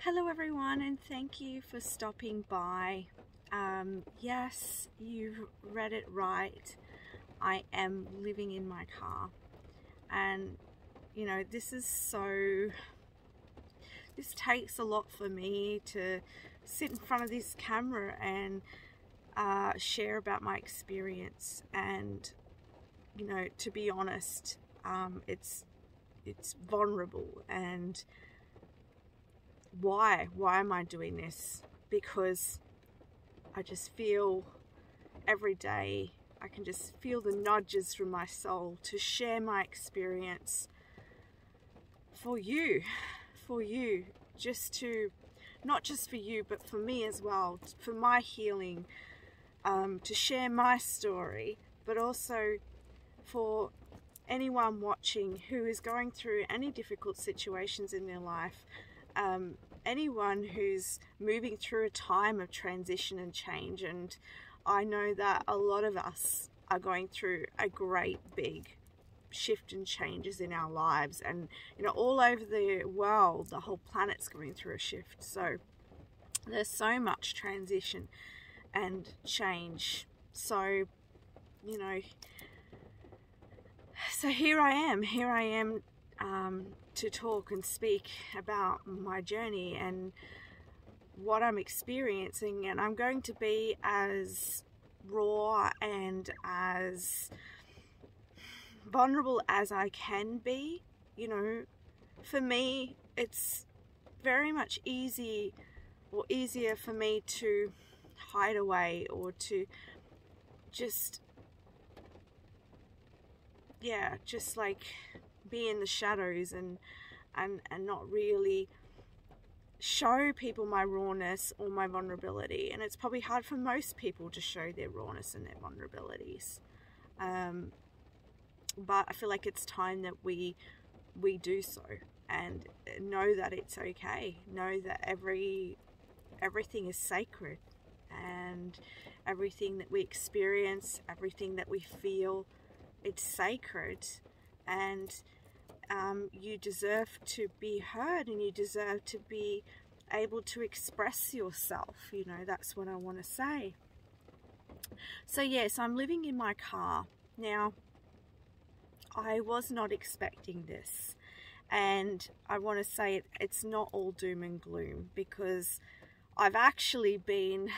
Hello everyone, and thank you for stopping by. Yes, you read it right. I am living in my car, and this takes a lot for me to sit in front of this camera and share about my experience. And to be honest, it's vulnerable. And why am I doing this? Because I just feel every day, I can just feel the nudges from my soul to share my experience for you, not just for you, but for me as well, for my healing, to share my story, but also for anyone watching who is going through any difficult situations in their life, anyone who's moving through a time of transition and change. And I know that a lot of us are going through a great big shift and changes in our lives, and all over the world, the whole planet's going through a shift. So there's so much transition and change. So here I am to talk and speak about my journey and what I'm experiencing. And I'm going to be as raw and as vulnerable as I can be. For me, it's very much easier for me to hide away, or to just like be in the shadows and not really show people my rawness or my vulnerability. And it's probably hard for most people to show their rawness and their vulnerabilities, but I feel like it's time that we do so, and know that it's okay. Know that everything is sacred, and everything that we experience, everything that we feel, it's sacred. And you deserve to be heard, and you deserve to be able to express yourself. That's what I want to say. So yes, I'm living in my car now. I was not expecting this, and I want to say it's not all doom and gloom, because I've actually been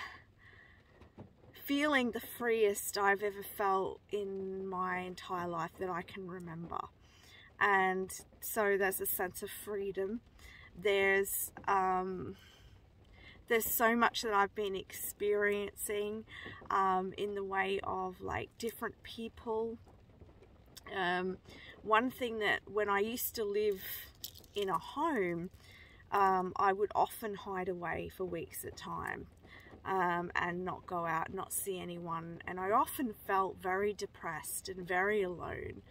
feeling the freest I've ever felt in my entire life that I can remember. And so there's a sense of freedom. There's so much that I've been experiencing in the way of like different people. One thing that when I used to live in a home, I would often hide away for weeks at a time, and not go out, not see anyone. And I often felt very depressed and very alone.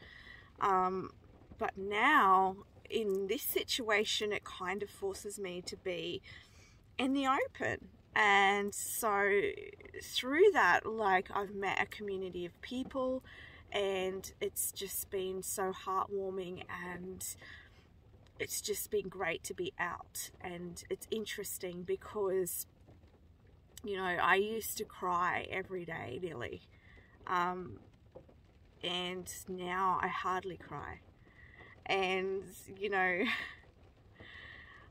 But now in this situation, it kind of forces me to be in the open. And so through that, like, I've met a community of people, and it's just been so heartwarming, and it's just been great to be out. And it's interesting because I used to cry every day nearly, and now I hardly cry. And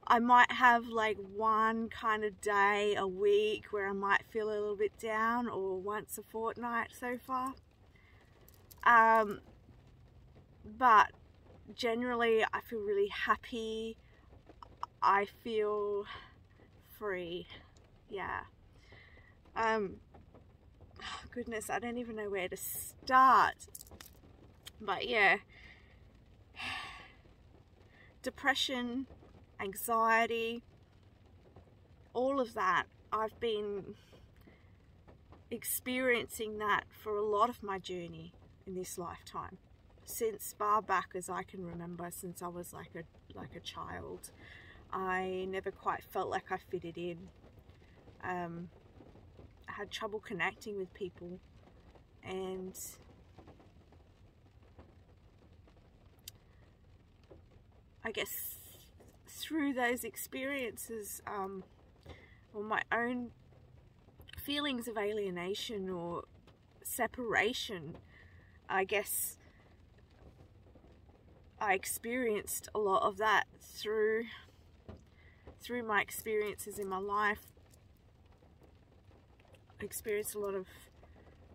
I might have like one kind of day a week where I might feel a little bit down, or once a fortnight so far. But generally I feel really happy. I feel free. Yeah. Goodness, I don't even know where to start. But yeah, depression, anxiety, all of that, I've been experiencing that for a lot of my journey in this lifetime, since far back as I can remember, since I was like a child. I never quite felt like I fitted in. I had trouble connecting with people, and I guess through those experiences, or my own feelings of alienation or separation, I guess I experienced a lot of that through my experiences in my life. I experienced a lot of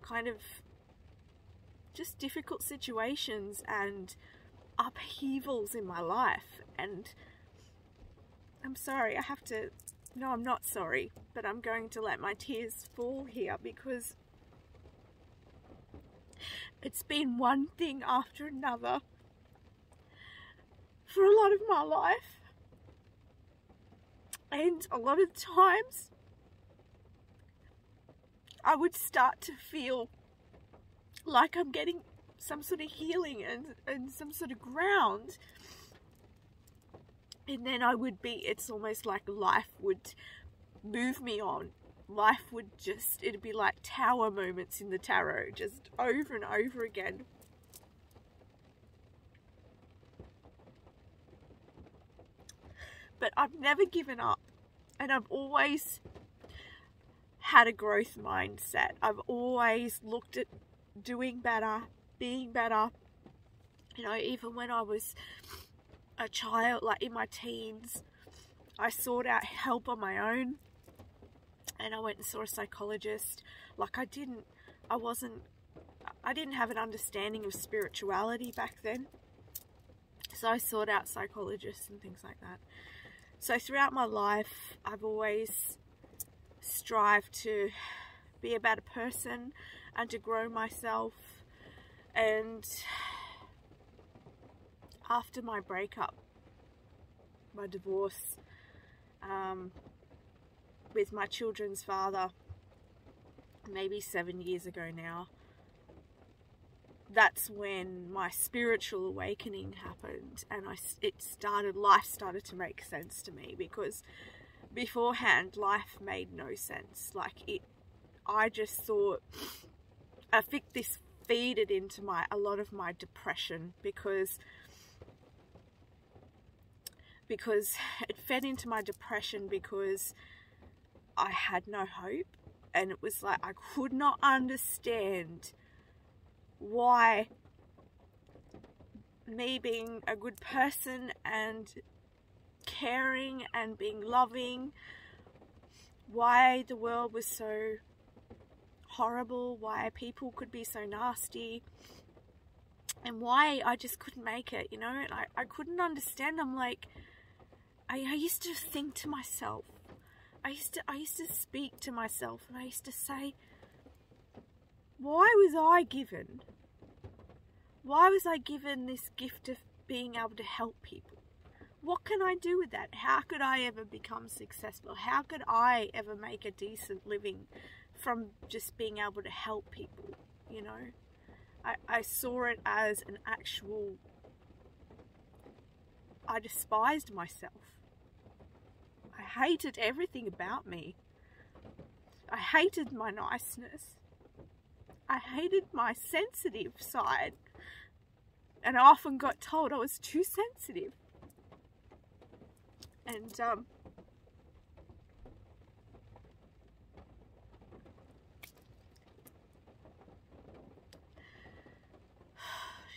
kind of just difficult situations and upheavals in my life, and I'm sorry, no, I'm not sorry, but I'm going to let my tears fall here, because it's been one thing after another for a lot of my life. And a lot of times I would start to feel like I'm getting some sort of healing and some sort of ground. And then it's almost like life would move me on. Life would it'd be like tower moments in the tarot, just over and over again. But I've never given up, and I've always had a growth mindset. I've always looked at doing better, being better. You know, even when I was a child, like in my teens, I sought out help on my own, and I went and saw a psychologist. Like I didn't have an understanding of spirituality back then, so I sought out psychologists and things like that. So throughout my life, I've always strived to be a better person and to grow myself. And after my breakup, my divorce, with my children's father, maybe 7 years ago now, that's when my spiritual awakening happened, and life started to make sense to me, because beforehand life made no sense. I just thought, I think this feeded into a lot of my depression, because it fed into my depression because I had no hope, and it was like I could not understand why me being a good person and caring and being loving, why the world was so horrible, why people could be so nasty, and why I just couldn't make it, you know. And I couldn't understand. I'm like, I used to think to myself, I used to speak to myself, and I used to say, why was I given this gift of being able to help people? What can I do with that? How could I ever become successful? How could I ever make a decent living from just being able to help people, you know? I saw it as an actual... I despised myself. I hated everything about me. I hated my niceness. I hated my sensitive side. And I often got told I was too sensitive. And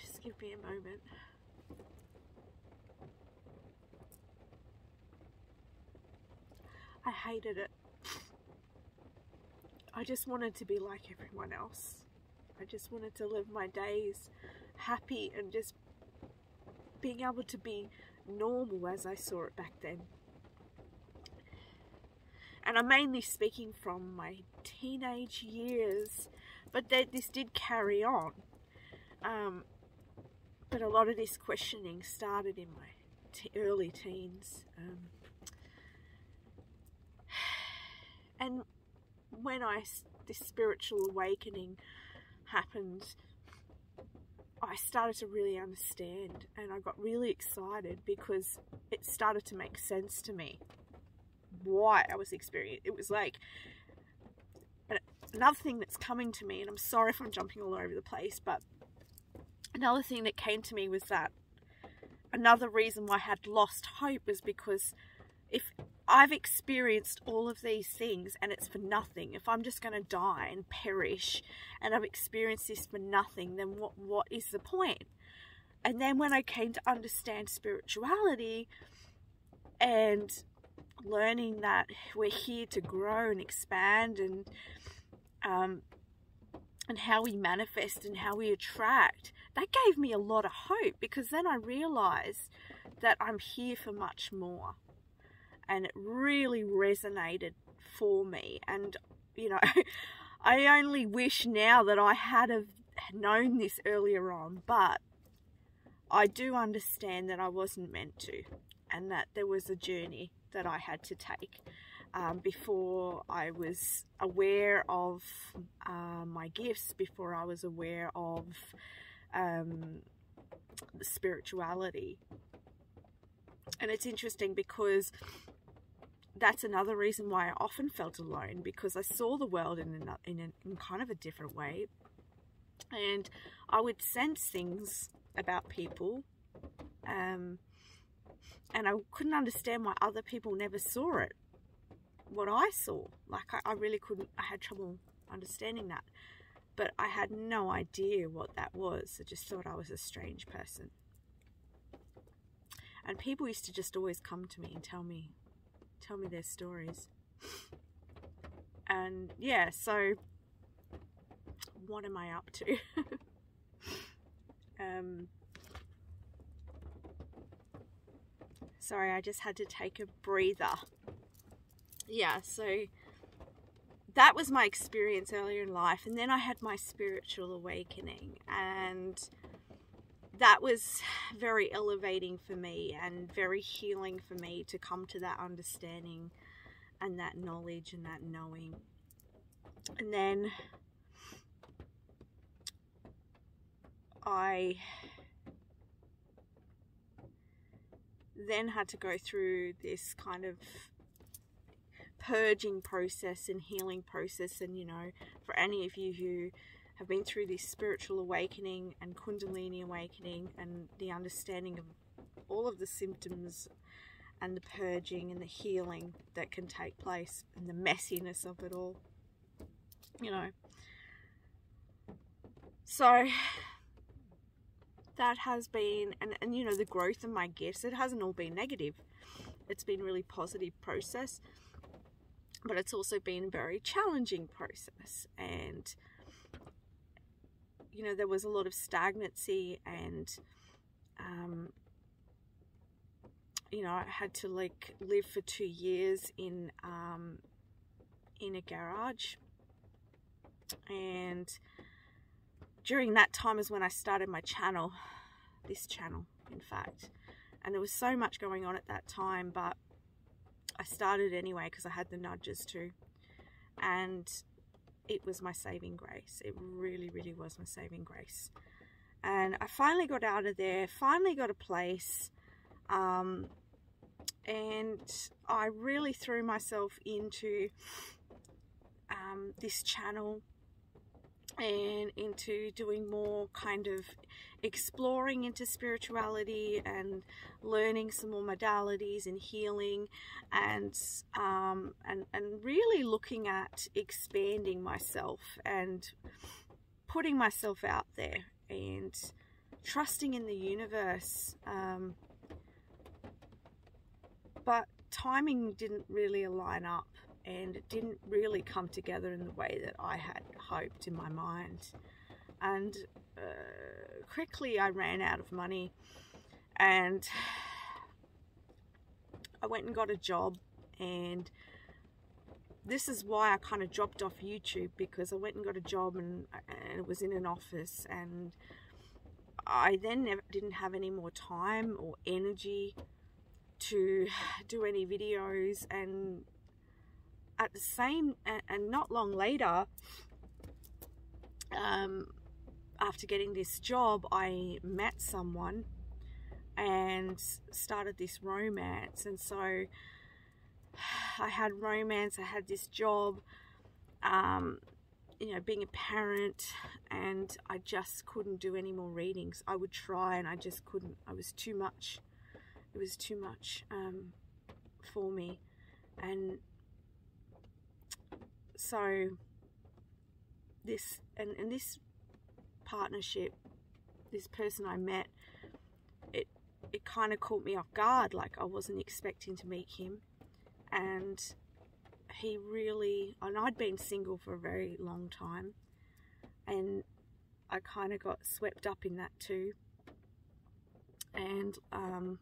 just give me a moment. I hated it. I just wanted to be like everyone else. I just wanted to live my days happy and just being able to be normal as I saw it back then. And I'm mainly speaking from my teenage years, but this did carry on. But a lot of this questioning started in my early teens. And when this spiritual awakening happened, I started to really understand, and I got really excited because it started to make sense to me why I was experiencing. It was like another thing that's coming to me, and I'm sorry if I'm jumping all over the place, but another thing that came to me was that another reason why I had lost hope was because if I've experienced all of these things and it's for nothing, if I'm just going to die and perish and I've experienced this for nothing, then what is the point? And then when I came to understand spirituality and learning that we're here to grow and expand, and how we manifest and how we attract, that gave me a lot of hope, because then I realized that I'm here for much more. And it really resonated for me. And, you know, I only wish now that I had have known this earlier on, but I do understand that I wasn't meant to, and that there was a journey that I had to take before I was aware of my gifts, before I was aware of spirituality. And it's interesting because that's another reason why I often felt alone, because I saw the world in kind of a different way, and I would sense things about people, and I couldn't understand why other people never saw it, what I saw. Like, I really couldn't, I had trouble understanding that, but I had no idea what that was. I just thought I was a strange person. And people used to just always come to me and tell me their stories. And yeah, so what am I up to? Sorry, I just had to take a breather. Yeah, so that was my experience earlier in life, and then I had my spiritual awakening, and that was very elevating for me and very healing for me to come to that understanding and that knowledge and that knowing. And then I then had to go through this kind of purging process and healing process. And, you know, for any of you who have been through this spiritual awakening and Kundalini awakening and the understanding of all of the symptoms and the purging and the healing that can take place and the messiness of it all, you know. So that has been, and you know, the growth of my gifts, it hasn't all been negative. It's been a really positive process, but it's also been a very challenging process. And you know, there was a lot of stagnancy, and you know, I had to like live for 2 years in a garage, and during that time is when I started my channel, this channel in fact, and there was so much going on at that time, but I started anyway because I had the nudges to, and it was my saving grace. It really, really was my saving grace. And I finally got out of there, finally got a place, and I really threw myself into this channel and into doing more kind of exploring into spirituality and learning some more modalities and healing, and really looking at expanding myself and putting myself out there and trusting in the universe. But timing didn't really align up, and it didn't really come together in the way that I had hoped in my mind. And quickly I ran out of money, and I went and got a job. And this is why I kind of dropped off YouTube, because I went and got a job, and it was in an office, and I then didn't have any more time or energy to do any videos. And at the same, and not long later, after getting this job, I met someone and started this romance. And so I had romance, I had this job, you know, being a parent, and I just couldn't do any more readings. I would try and I just couldn't. I was too much. It was too much for me. And so this partnership, this person I met, it kind of caught me off guard. Like, I wasn't expecting to meet him, and and I'd been single for a very long time, and I kind of got swept up in that too, and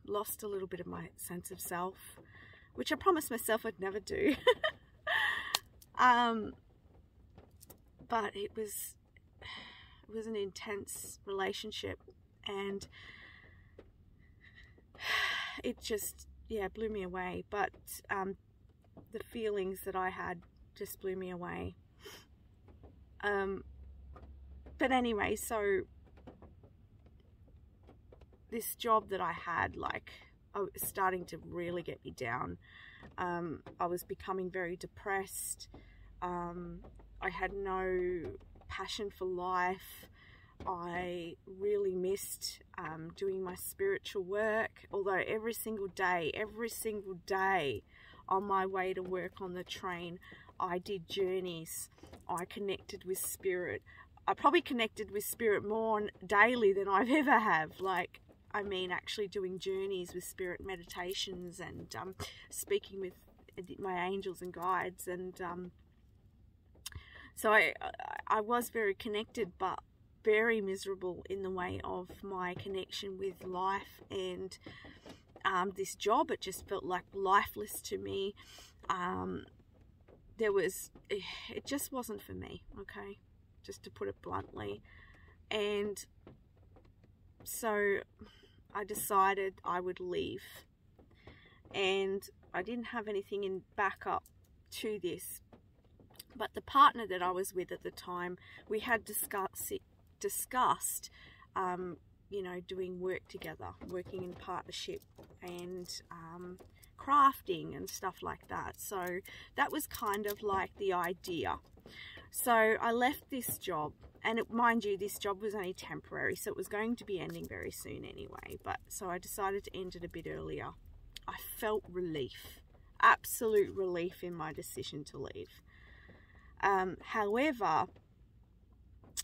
lost a little bit of my sense of self, which I promised myself I'd never do. But it was an intense relationship, and it just, yeah, blew me away. But the feelings that I had just blew me away. But anyway, so this job that I had, like, it was starting to really get me down. I was becoming very depressed. I had no passion for life. I really missed doing my spiritual work, although every single day on my way to work on the train, I did journeys. I connected with spirit. I probably connected with spirit more daily than I've ever have. Like, I mean, actually doing journeys with spirit meditations and speaking with my angels and guides. And so I was very connected, but very miserable in the way of my connection with life and this job. It just felt like lifeless to me. It just wasn't for me, okay, just to put it bluntly. And so I decided I would leave, and I didn't have anything in backup to this, but the partner that I was with at the time, we had discussed you know, doing work together, working in partnership, and crafting and stuff like that. So that was kind of like the idea. So I left this job, and mind you, this job was only temporary, so it was going to be ending very soon anyway. But so I decided to end it a bit earlier. I felt relief, absolute relief in my decision to leave. However,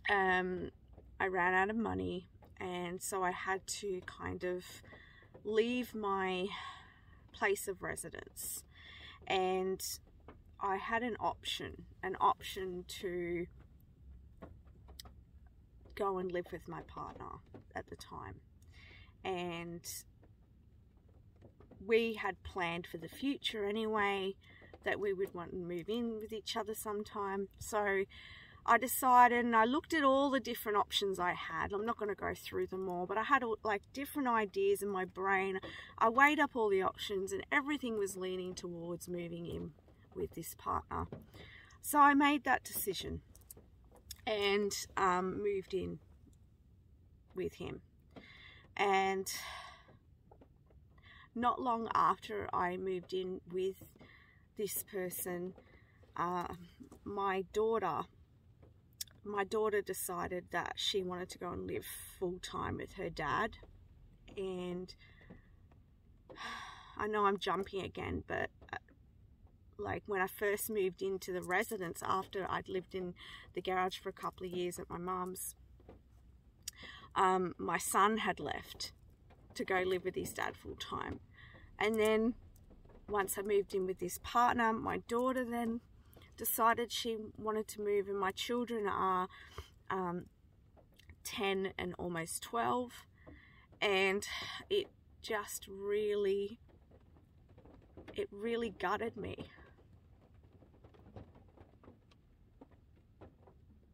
I ran out of money, and so I had to kind of leave my place of residence, and I had an option to go and live with my partner at the time. And we had planned for the future anyway that we would want to move in with each other sometime. So I decided, and I looked at all the different options I had. I'm not going to go through them all, but I had like different ideas in my brain. I weighed up all the options, and everything was leaning towards moving in with this partner. So I made that decision and moved in with him. And not long after I moved in with this person, my daughter decided that she wanted to go and live full-time with her dad. And I know I'm jumping again, but like when I first moved into the residence after I'd lived in the garage for a couple of years at my mum's, my son had left to go live with his dad full-time. And then once I moved in with this partner, my daughter then decided she wanted to move, and my children are 10 and almost 12, and it just really gutted me,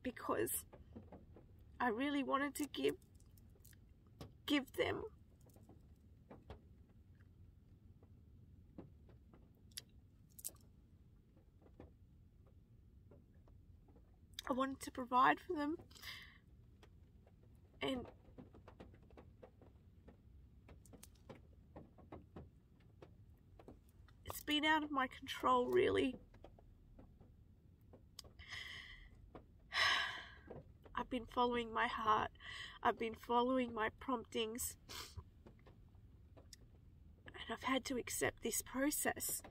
because I really wanted to give them I wanted to provide for them, and it's been out of my control, really. I've been following my heart. I've been following my promptings. And I've had to accept this process.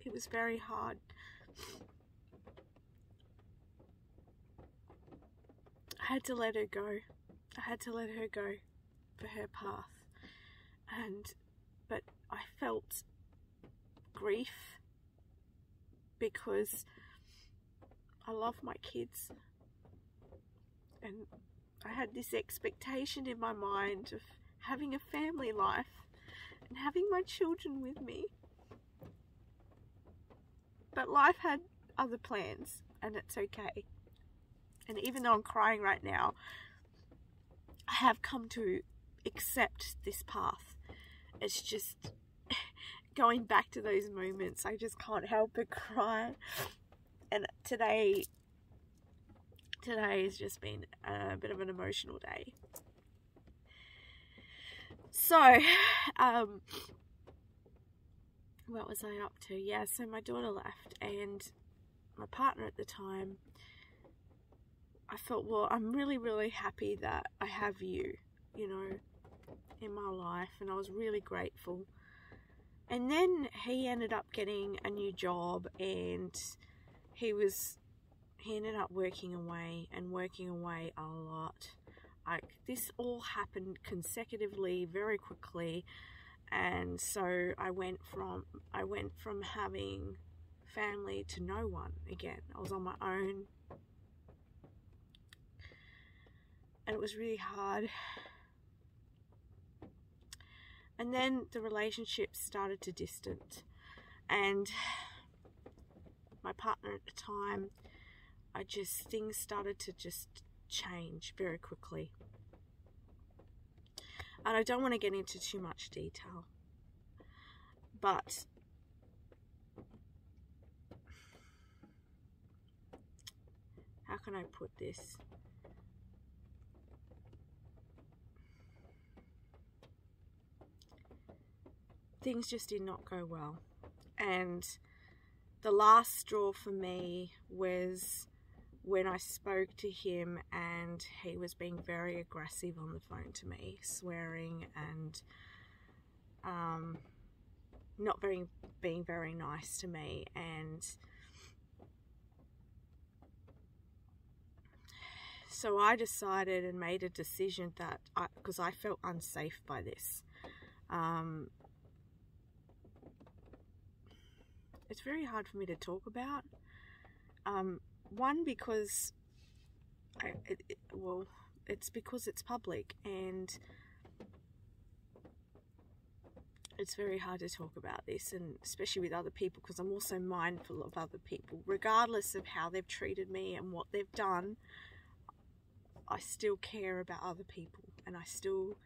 It was very hard. I had to let her go. I had to let her go for her path. But I felt grief because I love my kids. And I had this expectation in my mind of having a family life and having my children with me. But life had other plans, and it's okay. And even though I'm crying right now, I have come to accept this path. It's just going back to those moments, I just can't help but cry. And today has just been a bit of an emotional day. So, what was I up to? Yeah, so my daughter left, and my partner at the time, I thought, well, I'm really, really happy that I have you, you know, in my life, and I was really grateful. And then he ended up getting a new job, and he ended up working away a lot. This all happened consecutively, very quickly. And so I went from having family to no one again. I was on my own, and it was really hard. And then the relationship started to distance, and my partner at the time, things started to just change very quickly. And I don't want to get into too much detail, but how can I put this? Things just did not go well. And the last straw for me was when I spoke to him, and he was being very aggressive on the phone to me, swearing and not being very nice to me. And so I decided and made a decision that because I felt unsafe by this. It's very hard for me to talk about. One, because it's because it's public, and it's very hard to talk about this, and especially with other people, because I'm also mindful of other people. Regardless of how they've treated me and what they've done, I still care about other people, and I still,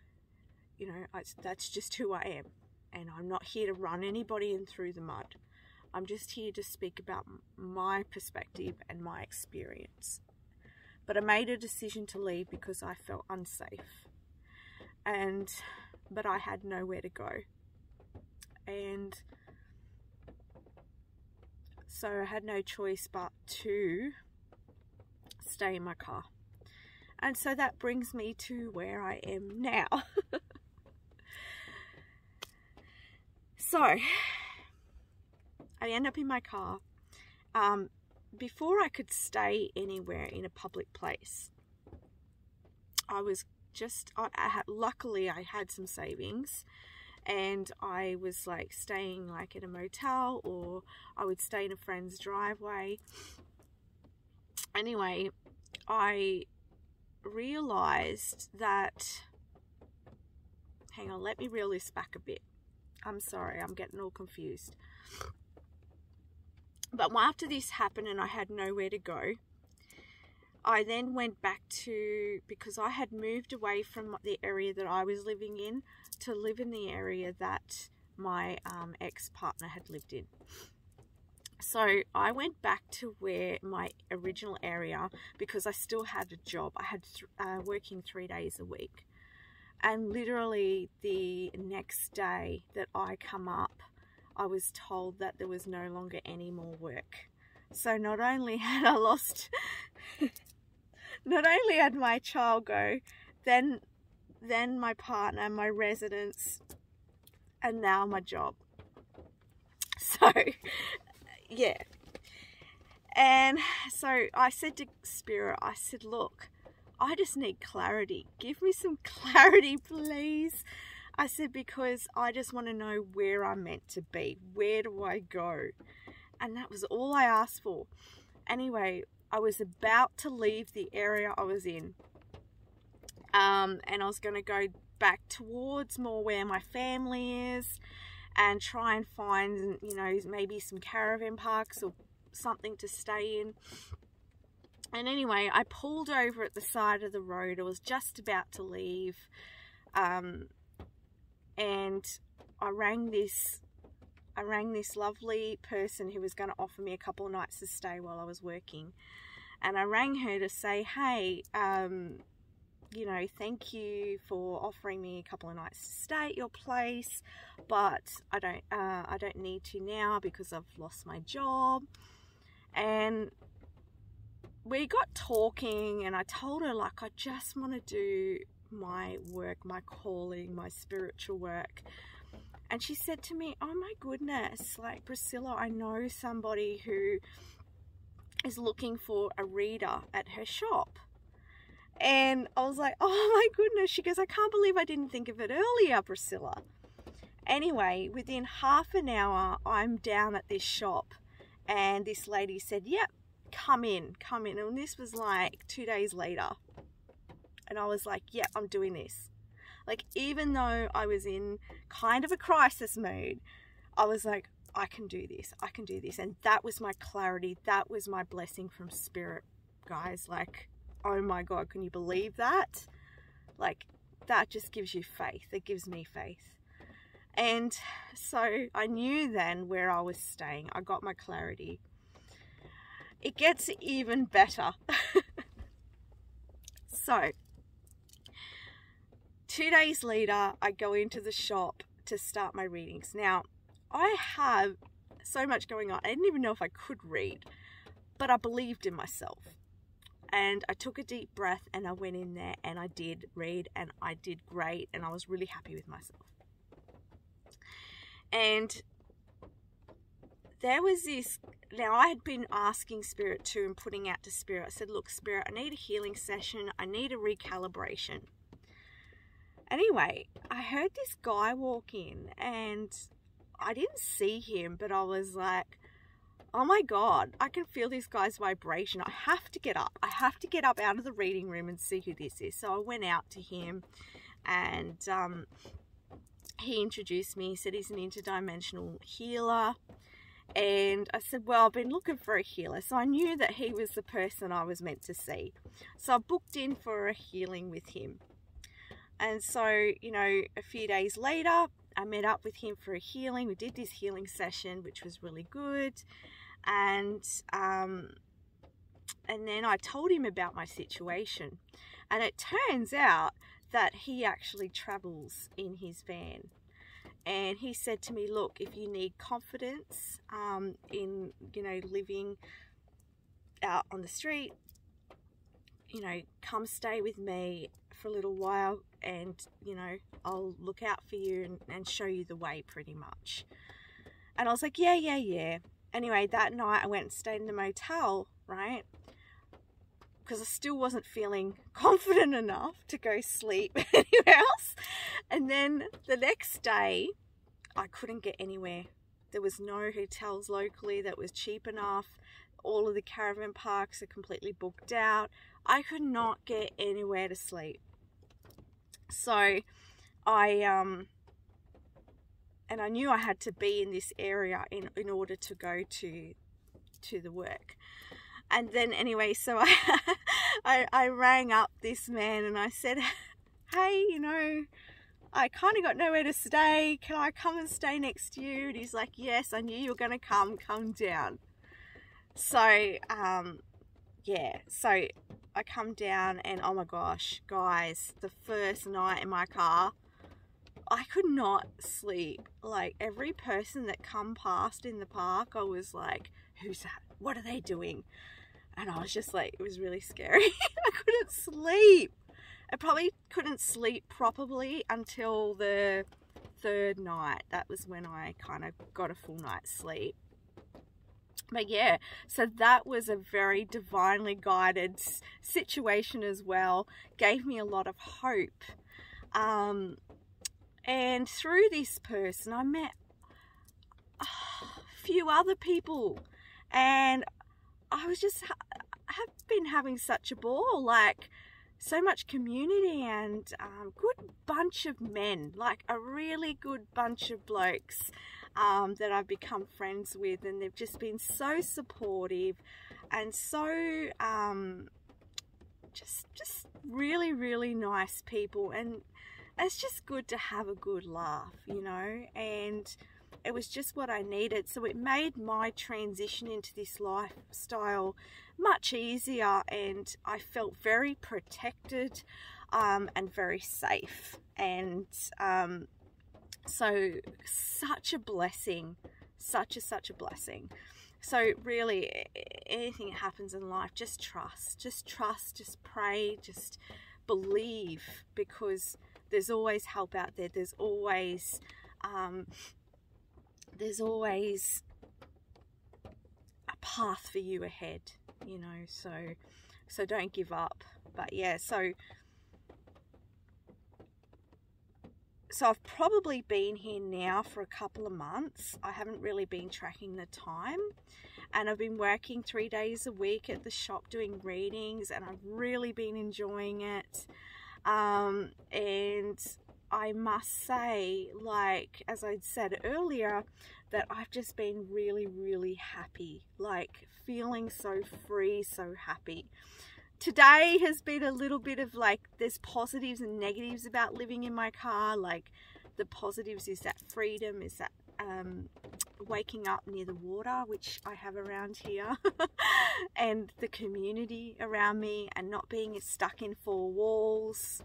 you know, that's just who I am. And I'm not here to run anybody in through the mud. I'm just here to speak about my perspective and my experience. But I made a decision to leave because I felt unsafe. But I had nowhere to go. And so I had no choice but to stay in my car. And so that brings me to where I am now. So I end up in my car. Before I could stay anywhere in a public place, luckily I had some savings, and I was like staying like in a motel, or I would stay in a friend's driveway. Anyway, I realized that, hang on, let me reel this back a bit. I'm sorry, I'm getting all confused. But after this happened and I had nowhere to go, I then went back to, because I had moved away from the area that I was living in to live in the area that my ex-partner had lived in. So I went back to where my original area, because I still had a job. I had working 3 days a week. And literally the next day that I come up, I was told that there was no longer any more work. So not only had I lost not only had my child go, then my partner, my residence, and now my job. So, yeah. And so I said to Spirit, I said, look, I just need clarity. Give me some clarity, please. I said, because I just want to know where I'm meant to be. Where do I go? And that was all I asked for. Anyway, I was about to leave the area I was in. And I was going to go back towards more where my family is and try and find, you know, maybe some caravan parks or something to stay in. And anyway, I pulled over at the side of the road. I was just about to leave. And I rang this lovely person who was going to offer me a couple of nights to stay while I was working. And I rang her to say, hey, you know, thank you for offering me a couple of nights to stay at your place, but I don't need to now because I've lost my job. And we got talking, and I told her, like, I just want to do my work, my calling, my spiritual work. And she said to me, oh my goodness, like, Priscilla, I know somebody who is looking for a reader at her shop. And I was like, oh my goodness. She goes, I can't believe I didn't think of it earlier, Priscilla. Anyway, within half an hour, I'm down at this shop, and this lady said, yep, come in. And this was like 2 days later. And I was like, yeah, I'm doing this. Like, even though I was in kind of a crisis mode, I was like, I can do this. I can do this. And that was my clarity. That was my blessing from Spirit, guys. Like, oh my God, can you believe that? Like, that just gives you faith. It gives me faith. And so I knew then where I was staying. I got my clarity. It gets even better. So 2 days later, I go into the shop to start my readings. Now, I have so much going on. I didn't even know if I could read, but I believed in myself. And I took a deep breath and I went in there and I did read, and I did great, and I was really happy with myself. And there was this, now I had been asking Spirit too and putting out to Spirit. I said, look, Spirit, I need a healing session. I need a recalibration. Anyway, I heard this guy walk in, and I didn't see him, but I was like, oh my God, I can feel this guy's vibration. I have to get up. I have to get up out of the reading room and see who this is. So I went out to him, and he introduced me. He said he's an interdimensional healer. And I said, well, I've been looking for a healer. So I knew that he was the person I was meant to see. So I booked in for a healing with him. And so, you know, a few days later, I met up with him for a healing. We did this healing session, which was really good. And then I told him about my situation. And it turns out that he actually travels in his van. And he said to me, look, if you need confidence in, you know, living out on the street, you know, come stay with me for a little while, and, you know, I'll look out for you and show you the way, pretty much. And I was like, yeah. Anyway, that night I went and stayed in the motel, right? Because I still wasn't feeling confident enough to go sleep anywhere else. And then the next day, I couldn't get anywhere. There was no hotels locally that was cheap enough. All of the caravan parks are completely booked out. I could not get anywhere to sleep. So and I knew I had to be in this area in order to go to the work. And then anyway, so I rang up this man and I said, hey, you know, I kind of got nowhere to stay. Can I come and stay next to you? And he's like, yes, I knew you were going to come down. So, yeah, so I come down, and oh my gosh, guys, the first night in my car, I could not sleep. Like, every person that come past in the park, I was like, who's that? What are they doing? And I was just like, it was really scary. I couldn't sleep. I probably couldn't sleep properly until the third night. That was when I kind of got a full night's sleep. But yeah, so that was a very divinely guided situation as well. Gave me a lot of hope. And through this person, I met a few other people, and I was just have been having such a ball, like so much community, and good bunch of men, like a really good bunch of blokes that I've become friends with, and they've just been so supportive and so just really, really nice people. And it's just good to have a good laugh, you know, and it was just what I needed. So it made my transition into this lifestyle much easier, and I felt very protected and very safe. And so such a blessing, such a blessing. So really, anything that happens in life, just trust, just pray, just believe, because there's always help out there. There's always a path for you ahead, you know, so don't give up. But yeah, so I've probably been here now for a couple of months. I haven't really been tracking the time, and I've been working 3 days a week at the shop doing readings, and I've really been enjoying it. And I must say, like, as I said earlier, that I've just been really, really happy, like feeling so free, so happy. Today has been a little bit of like, there's positives and negatives about living in my car. Like the positives is that freedom, is that waking up near the water, which I have around here, and the community around me, and not being stuck in four walls.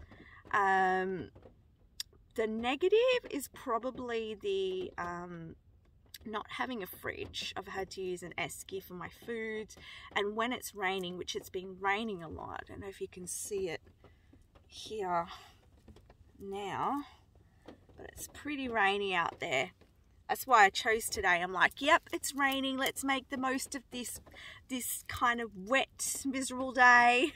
The negative is probably the not having a fridge. I've had to use an esky for my food, and when it's raining, which it's been raining a lot, I don't know if you can see it here now, but it's pretty rainy out there. That's why I chose today. I'm like, yep, it's raining, let's make the most of this kind of wet, miserable day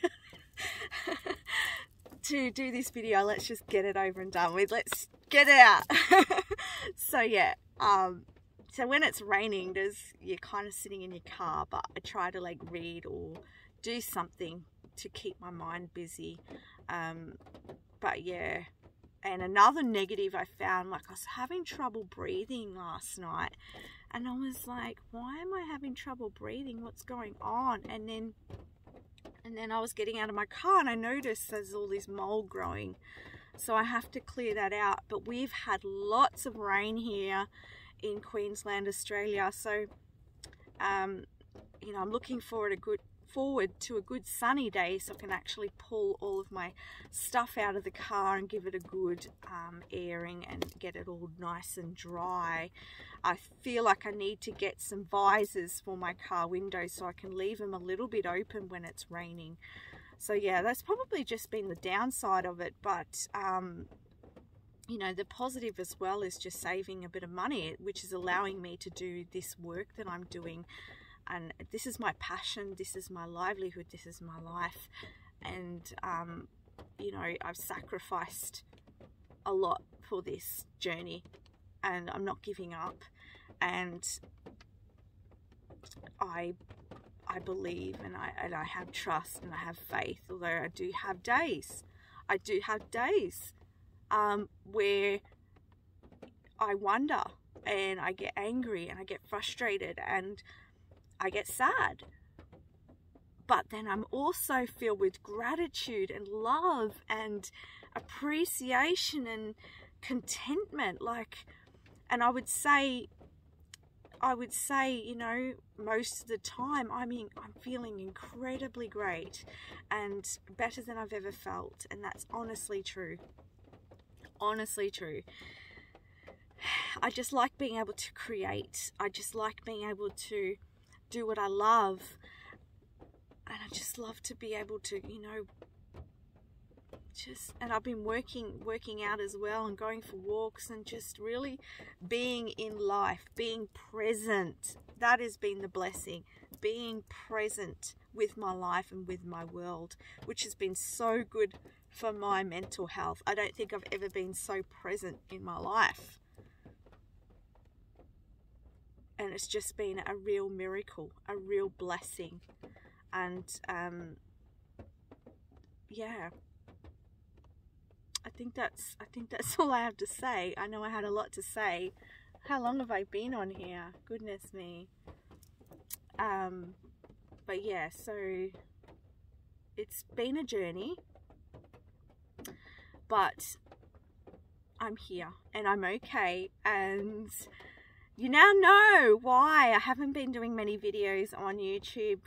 to do this video. Let's just get it over and done with. Let's get it out. So yeah, so when it's raining, you're kind of sitting in your car, but I try to like read or do something to keep my mind busy. But yeah, and another negative I found, like I was having trouble breathing last night, and I was like, why am I having trouble breathing? What's going on? And then I was getting out of my car, and I noticed there's all this mold growing, so I have to clear that out. But we've had lots of rain here in Queensland, Australia, so you know, I'm looking forward to a good sunny day, so I can actually pull all of my stuff out of the car and give it a good airing and get it all nice and dry. I feel like I need to get some visors for my car windows so I can leave them a little bit open when it's raining. So yeah, that's probably just been the downside of it, but you know, the positive as well is just saving a bit of money, which is allowing me to do this work that I'm doing. And this is my passion, this is my livelihood, this is my life. And, you know, I've sacrificed a lot for this journey, and I'm not giving up. And I believe, and I have trust, and I have faith, although I do have days. Where I wonder, and I get angry, and I get frustrated, and I get sad. But then I'm also filled with gratitude and love and appreciation and contentment. Like, and I would say, you know, most of the time, I mean, I'm feeling incredibly great and better than I've ever felt. And that's honestly true. Honestly true. I just like being able to create. I just like being able to do what I love. I just love to be able to, you know, and I've been working out as well, and going for walks, and just really being in life, being present. That has been the blessing, being present with my life and with my world, which has been so good for my mental health. I don't think I've ever been so present in my life. And it's just been a real miracle, a real blessing. And yeah, I think that's all I have to say. I know I had a lot to say. How long have I been on here? Goodness me. But yeah, so it's been a journey, but I'm here and I'm okay, and you now know why I haven't been doing many videos on YouTube.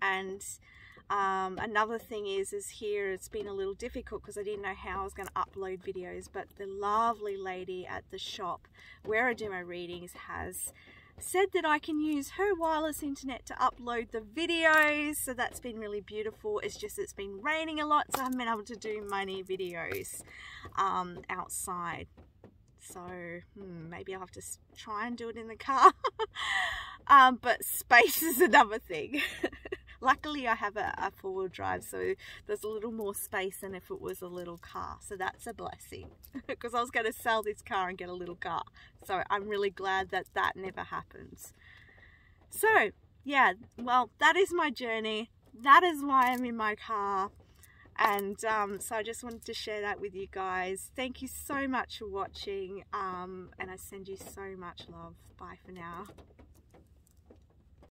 And another thing is here it's been a little difficult because I didn't know how I was going to upload videos, but the lovely lady at the shop where I do my readings has said that I can use her wireless internet to upload the videos, so that's been really beautiful. It's just it's been raining a lot, so I haven't been able to do many videos outside. So maybe I'll have to try and do it in the car. But space is another thing. Luckily I have a four-wheel drive, so there's a little more space than if it was a little car, so that's a blessing. Because I was going to sell this car and get a little car, so I'm really glad that that never happens. So yeah, well, that is my journey. That is why I'm in my car. And so I just wanted to share that with you guys. Thank you so much for watching, and I send you so much love. Bye for now.